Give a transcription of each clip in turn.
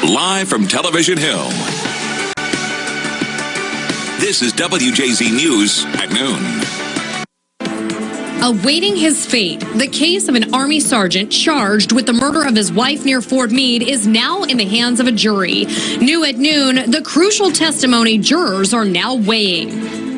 Live from Television Hill, this is WJZ News at noon. Awaiting his fate, the case of an Army sergeant charged with the murder of his wife near Fort Meade is now in the hands of a jury. New at noon, the crucial testimony jurors are now weighing.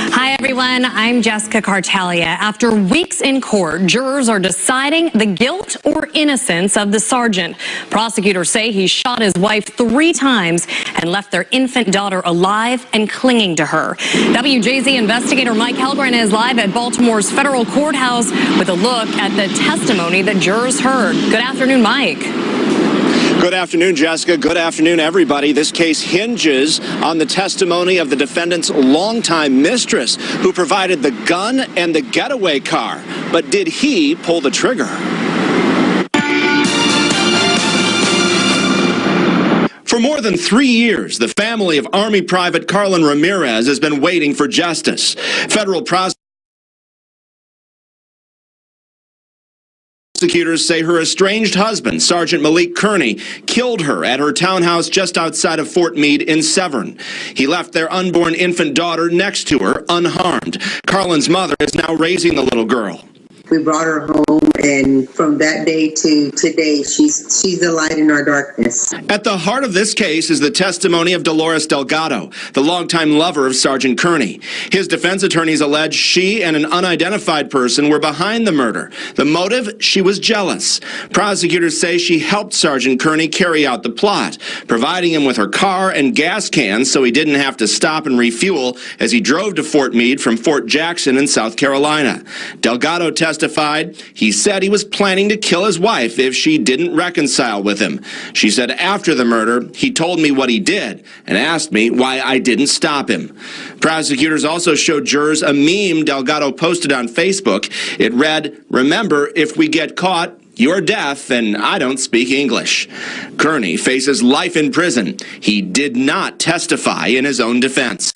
Hi, everyone. I'm Jessica Cartalia. After weeks in court, jurors are deciding the guilt or innocence of the sergeant. Prosecutors say he shot his wife 3 times and left their infant daughter alive and clinging to her. WJZ investigator Mike Helgren is live at Baltimore's federal courthouse with a look at the testimony that jurors heard. Good afternoon, Mike. Good afternoon, Jessica. Good afternoon, everybody. This case hinges on the testimony of the defendant's longtime mistress, who provided the gun and the getaway car. But did he pull the trigger? For more than 3 years, the family of Army Private Carlin Ramirez has been waiting for justice. Federal prosecutors say her estranged husband, Sergeant Malik Kearney, killed her at her townhouse just outside of Fort Meade in Severn. He left their unborn infant daughter next to her, unharmed. Carlin's mother is now raising the little girl. We brought her home, and from that day to today, she's the light in our darkness. At the heart of this case is the testimony of Dolores Delgado, the longtime lover of Sergeant Kearney. His defense attorneys allege she and an unidentified person were behind the murder. The motive? She was jealous. Prosecutors say she helped Sergeant Kearney carry out the plot, providing him with her car and gas cans so he didn't have to stop and refuel as he drove to Fort Meade from Fort Jackson in South Carolina. Delgado testified he said he was planning to kill his wife if she didn't reconcile with him. She said after the murder, he told me what he did and asked me why I didn't stop him. Prosecutors also showed jurors a meme Delgado posted on Facebook. It read, "Remember, if we get caught, you're deaf and I don't speak English." Kearney faces life in prison. He did not testify in his own defense.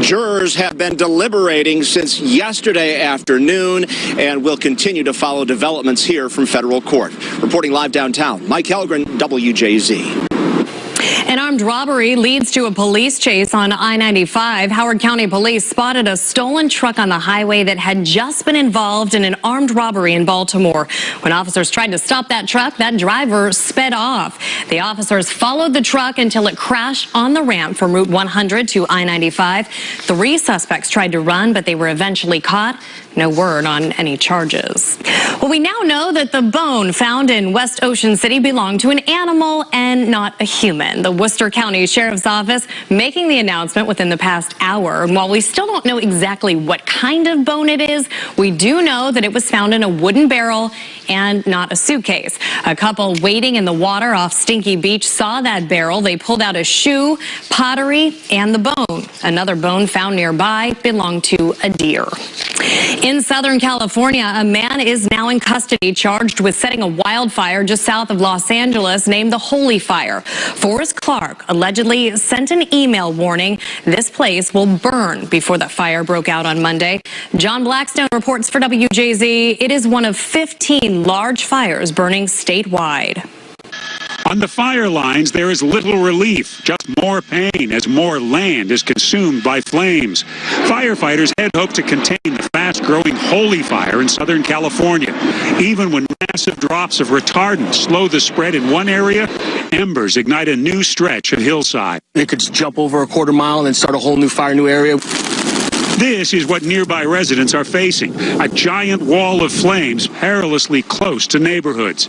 Jurors have been deliberating since yesterday afternoon and will continue to follow developments here from federal court. Reporting live downtown, Mike Helgren, WJZ. An armed robbery leads to a police chase on I-95. Howard County Police spotted a stolen truck on the highway that had just been involved in an armed robbery in Baltimore. When officers tried to stop that truck, that driver sped off. The officers followed the truck until it crashed on the ramp from Route 100 to I-95. 3 suspects tried to run, but they were eventually caught. No word on any charges. Well, we now know that the bone found in West Ocean City belonged to an animal and not a human. The Worcester County Sheriff's Office making the announcement within the past hour. And while we still don't know exactly what kind of bone it is, we do know that it was found in a wooden barrel and not a suitcase. A couple waiting in the water off Stinky Beach saw that barrel. They pulled out a shoe, pottery, and the bone. Another bone found nearby belonged to a deer. In Southern California, a man is now in custody charged with setting a wildfire just south of Los Angeles named the Holy Fire. Forrest Clark allegedly sent an email warning this place will burn before the fire broke out on Monday. John Blackstone reports for WJZ. It is one of 15 large fires burning statewide. On the fire lines, there is little relief, just more pain as more land is consumed by flames. Firefighters had hoped to contain the fast-growing Holy Fire in Southern California. Even when massive drops of retardant slow the spread in one area, embers ignite a new stretch of hillside. They could jump over a quarter mile and start a whole new fire, new area. This is what nearby residents are facing, a giant wall of flames perilously close to neighborhoods.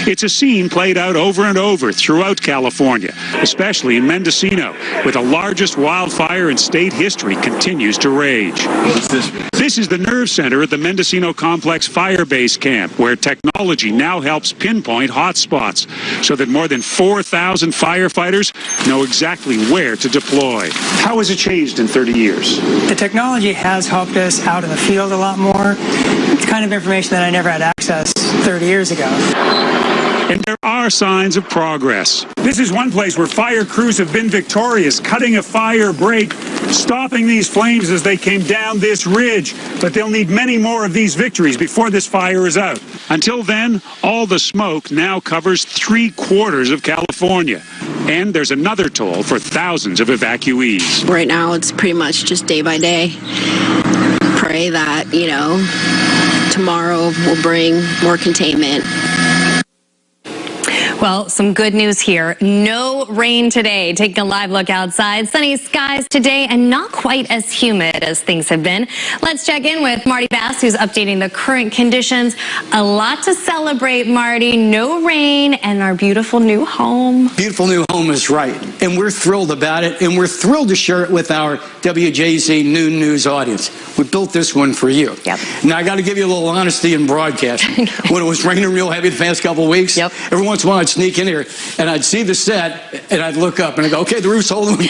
It's a scene played out over and over throughout California, especially in Mendocino, where the largest wildfire in state history continues to rage. What's this? This is the nerve center at the Mendocino Complex Fire Base Camp, where technology now helps pinpoint hotspots so that more than 4,000 firefighters know exactly where to deploy. How has it changed in 30 years? The technology has helped us out in the field a lot more. It's kind of information that I never had access 30 years ago. And there are signs of progress. This is one place where fire crews have been victorious, cutting a fire break stopping these flames as they came down this ridge. But they'll need many more of these victories before this fire is out. Until then, all the smoke now covers 3/4 of California. And there's another toll for thousands of evacuees. Right now, it's pretty much just day by day. Pray that, tomorrow will bring more containment. Well, some good news here. No rain today. Taking a live look outside. Sunny skies today and not quite as humid as things have been. Let's check in with Marty Bass, who's updating the current conditions. A lot to celebrate, Marty. No rain and our beautiful new home. Beautiful new home is right. And we're thrilled about it. And we're thrilled to share it with our WJZ Noon News audience. We built this one for you. Yep. Now, I got to give you a little honesty in broadcasting. When it was raining real heavy the past couple of weeks, yep, every once in a while I'd sneak in here and I'd see the set and I'd look up and I'd go, okay, the roof's holding.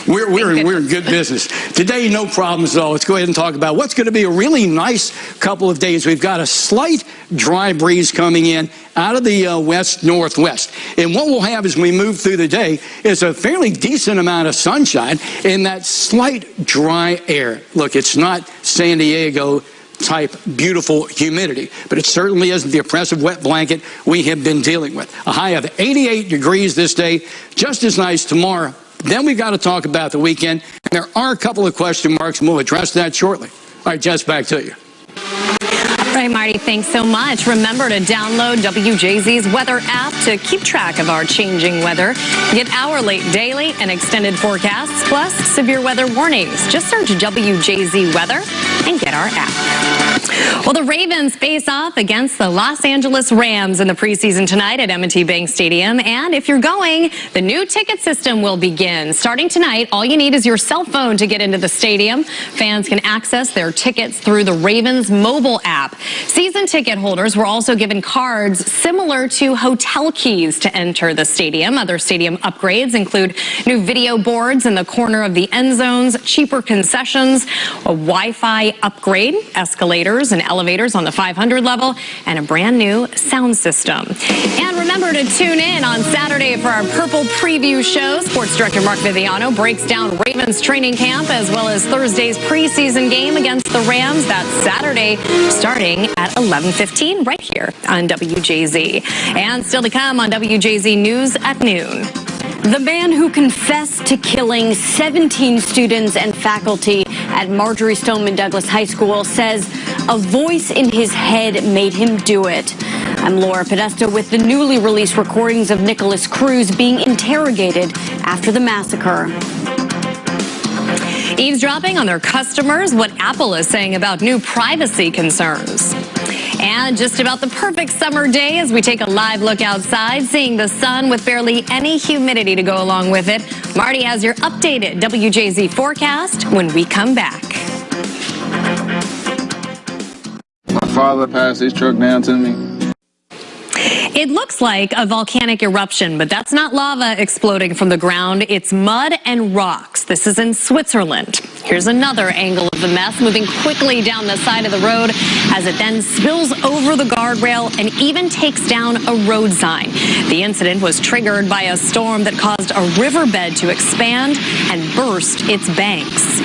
We're in good business. Today, no problems at all. Let's go ahead and talk about what's going to be a really nice couple of days. We've got a slight dry breeze coming in out of the west-northwest. And what we'll have as we move through the day is a fairly decent amount of sunshine and that slight dry air. Look, it's not San Diego type beautiful humidity, but it certainly isn't the oppressive wet blanket we have been dealing with. A high of 88 degrees this day, just as nice tomorrow. Then we've got to talk about the weekend. And there are a couple of question marks, and we'll address that shortly. All right, Jess, back to you. All right, Marty, thanks so much. Remember to download WJZ's weather app to keep track of our changing weather. Get hourly, daily, and extended forecasts, plus severe weather warnings. Just search WJZ Weather and get our app. Well, the Ravens face off against the Los Angeles Rams in the preseason tonight at M&T Bank Stadium. And if you're going, the new ticket system will begin. Starting tonight, all you need is your cell phone to get into the stadium. Fans can access their tickets through the Ravens mobile app. Season ticket holders were also given cards similar to hotel keys to enter the stadium. Other stadium upgrades include new video boards in the corner of the end zones, cheaper concessions, a Wi-Fi upgrade, escalators and elevators on the 500 level, and a brand new sound system. And remember to tune in on Saturday for our Purple Preview show. Sports Director Mark Viviano breaks down Ravens training camp as well as Thursday's preseason game against the Rams. That's Saturday starting at 11:15 right here on WJZ. And still to come on WJZ News at noon. The man who confessed to killing 17 students and faculty at Marjorie Stoneman Douglas High School says a voice in his head made him do it. I'm Laura Podesta with the newly released recordings of Nicholas Cruz being interrogated after the massacre. Eavesdropping on their customers, what Apple is saying about new privacy concerns. And just about the perfect summer day as we take a live look outside, seeing the sun with barely any humidity to go along with it. Marty has your updated WJZ forecast when we come back. My father passed his truck down to me. It looks like a volcanic eruption, but that's not lava exploding from the ground. It's mud and rocks. This is in Switzerland. Here's another angle of the mess, moving quickly down the side of the road as it then spills over the guardrail and even takes down a road sign. The incident was triggered by a storm that caused a riverbed to expand and burst its banks.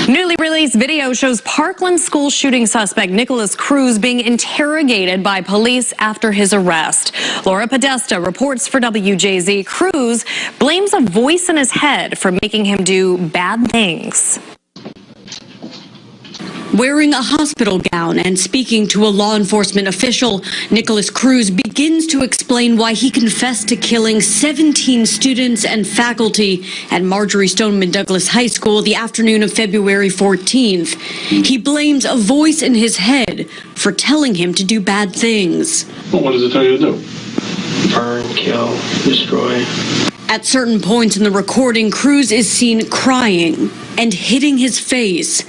Newly released video shows Parkland school shooting suspect Nicholas Cruz being interrogated by police after his arrest. Laura Podesta reports for WJZ. Cruz blames a voice in his head for making him do bad things. Wearing a hospital gown and speaking to a law enforcement official, Nicholas Cruz begins to explain why he confessed to killing 17 students and faculty at Marjorie Stoneman Douglas High School the afternoon of February 14th. He blames a voice in his head for telling him to do bad things. Well, what does it tell you to do? Burn, kill, destroy. At certain points in the recording, Cruz is seen crying and hitting his face.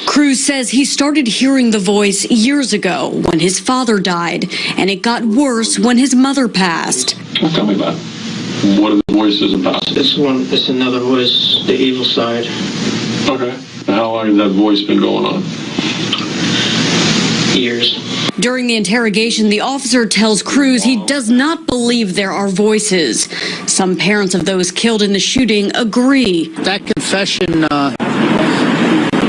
Cruz says he started hearing the voice years ago when his father died, and it got worse when his mother passed. Well, tell me about it. What are the voices about? This one is another voice, the evil side. Okay. How long has that voice been going on? Years. During the interrogation, the officer tells Cruz he does not believe there are voices. Some parents of those killed in the shooting agree. That confession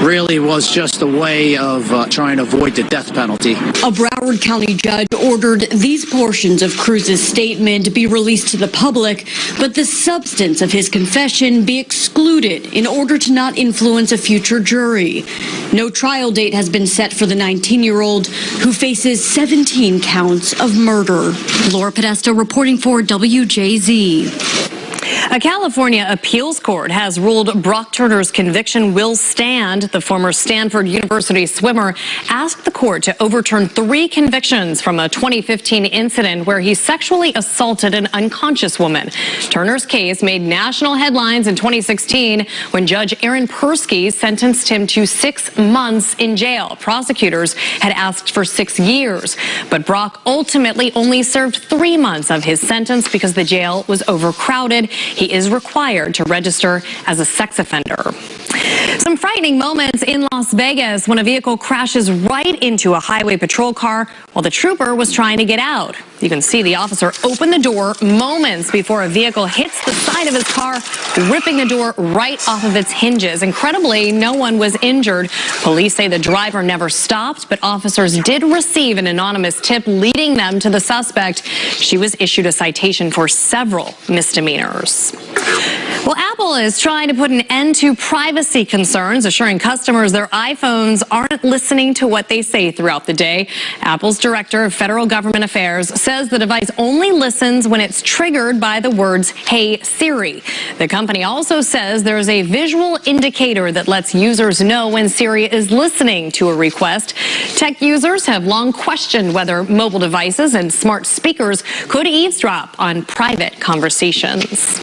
really was just a way of trying to avoid the death penalty. A Broward County judge ordered these portions of Cruz's statement be released to the public, but the substance of his confession be excluded in order to not influence a future jury. No trial date has been set for the 19-year-old who faces 17 counts of murder. Laura Podesta reporting for WJZ. A California appeals court has ruled Brock Turner's conviction will stand. The former Stanford University swimmer asked the court to overturn 3 convictions from a 2015 incident where he sexually assaulted an unconscious woman. Turner's case made national headlines in 2016 when Judge Aaron Persky sentenced him to 6 months in jail. Prosecutors had asked for 6 years, but Brock ultimately only served 3 months of his sentence because the jail was overcrowded. He is required to register as a sex offender. Some frightening moments in Las Vegas when a vehicle crashes right into a highway patrol car while the trooper was trying to get out. You can see the officer open the door moments before a vehicle hits the side of his car, ripping the door right off of its hinges. Incredibly, no one was injured. Police say the driver never stopped, but officers did receive an anonymous tip leading them to the suspect. She was issued a citation for several misdemeanors. Well, Apple is trying to put an end to privacy concerns, assuring customers their iPhones aren't listening to what they say throughout the day. Apple's Director of Federal Government Affairs says the device only listens when it's triggered by the words, "Hey Siri." The company also says there's a visual indicator that lets users know when Siri is listening to a request. Tech users have long questioned whether mobile devices and smart speakers could eavesdrop on private conversations.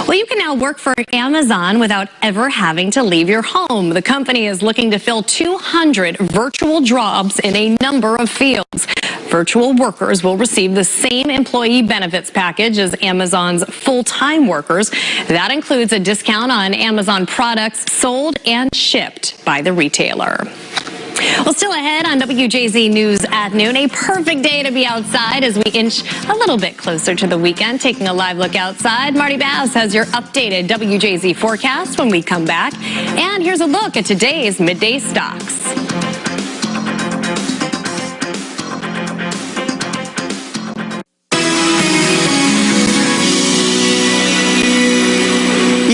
Well, you can now work for Amazon without ever having to leave your home. The company is looking to fill 200 virtual jobs in a number of fields. Virtual workers will receive the same employee benefits package as Amazon's full-time workers. That includes a discount on Amazon products sold and shipped by the retailer. Well, still ahead on WJZ News at noon, a perfect day to be outside as we inch a little bit closer to the weekend. Taking a live look outside, Marty Bass has your updated WJZ forecast when we come back. And here's a look at today's midday stocks.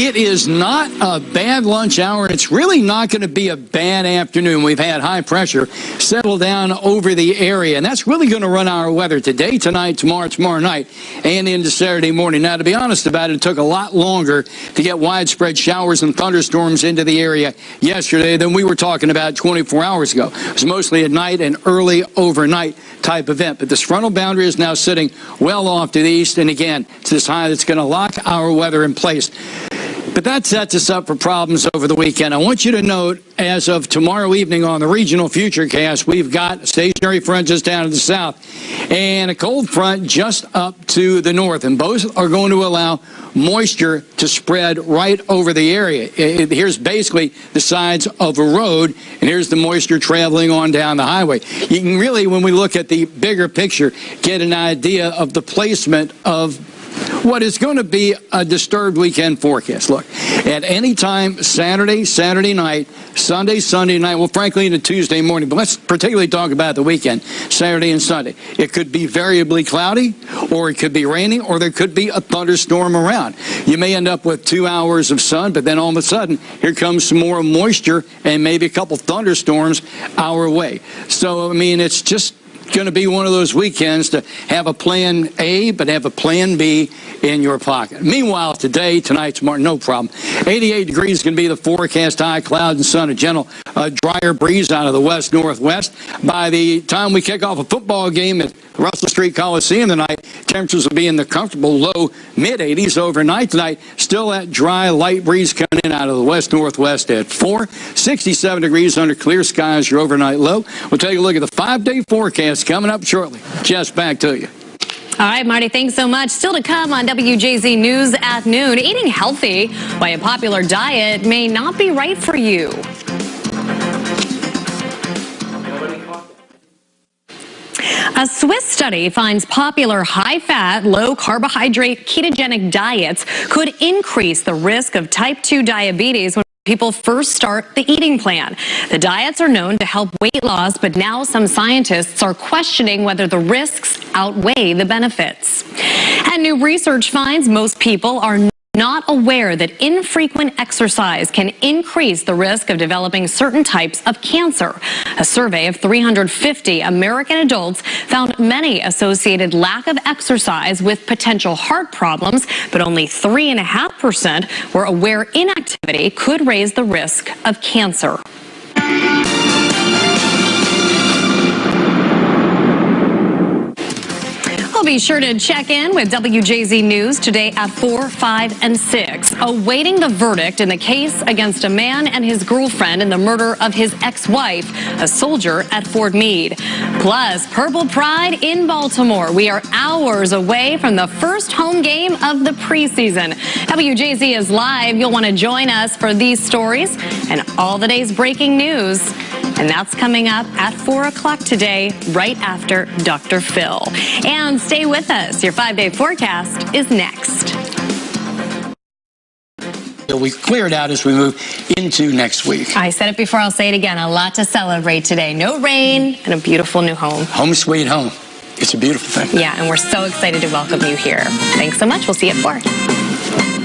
It is not a bad lunch hour. It's really not going to be a bad afternoon. We've had high pressure settle down over the area, and that's really going to run our weather today, tonight, tomorrow night, and into Saturday morning. Now, to be honest about it, it took a lot longer to get widespread showers and thunderstorms into the area yesterday than we were talking about 24 hours ago. It was mostly a night and early overnight type event, but this frontal boundary is now sitting well off to the east, and again, it's this high that's going to lock our weather in place. But that sets us up for problems over the weekend. I want you to note, as of tomorrow evening on the regional futurecast, we've got a stationary front just down to the south and a cold front just up to the north. And both are going to allow moisture to spread right over the area. Here's basically the sides of a road, and here's the moisture traveling on down the highway. You can really, when we look at the bigger picture, get an idea of the placement of what is going to be a disturbed weekend forecast. Look, at any time, Saturday night, Sunday night, well, frankly, into Tuesday morning, but let's particularly talk about the weekend, Saturday and Sunday. It could be variably cloudy, or it could be raining, or there could be a thunderstorm around. You may end up with 2 hours of sun, but then all of a sudden, here comes some more moisture and maybe a couple thunderstorms our way. So, I mean, it's just going to be one of those weekends to have a plan A, but have a plan B in your pocket. Meanwhile, today, tonight, tomorrow, no problem. 88 degrees is going to be the forecast, high clouds and sun, a gentle drier breeze out of the west-northwest. By the time we kick off a football game at Russell Street Coliseum tonight, temperatures will be in the comfortable low mid-80s overnight tonight. Still that dry, light breeze coming in out of the west-northwest at 4. 67 degrees under clear skies, your overnight low. We'll take a look at the 5-day forecast coming up shortly. Jess, back to you. All right, Marty, thanks so much. Still to come on WJZ News at noon, eating healthy, why a popular diet may not be right for you. A Swiss study finds popular high-fat, low-carbohydrate ketogenic diets could increase the risk of type 2 diabetes when people first start the eating plan. The diets are known to help weight loss, but now some scientists are questioning whether the risks outweigh the benefits. And new research finds most people are not aware that infrequent exercise can increase the risk of developing certain types of cancer. A survey of 350 American adults found many associated lack of exercise with potential heart problems, but only 3.5% were aware inactivity could raise the risk of cancer. We'll be sure to check in with WJZ News today at 4, 5, and 6, awaiting the verdict in the case against a man and his girlfriend in the murder of his ex-wife, a soldier at Fort Meade. Plus, Purple Pride in Baltimore. We are hours away from the first home game of the preseason. WJZ is live. You'll want to join us for these stories and all the day's breaking news. And that's coming up at 4 o'clock today, right after Dr. Phil. And stay with us. Your 5-day forecast is next. We clear it out as we move into next week. I said it before, I'll say it again. A lot to celebrate today. No rain and a beautiful new home. Home sweet home. It's a beautiful thing. Yeah, and we're so excited to welcome you here. Thanks so much. We'll see you at 4.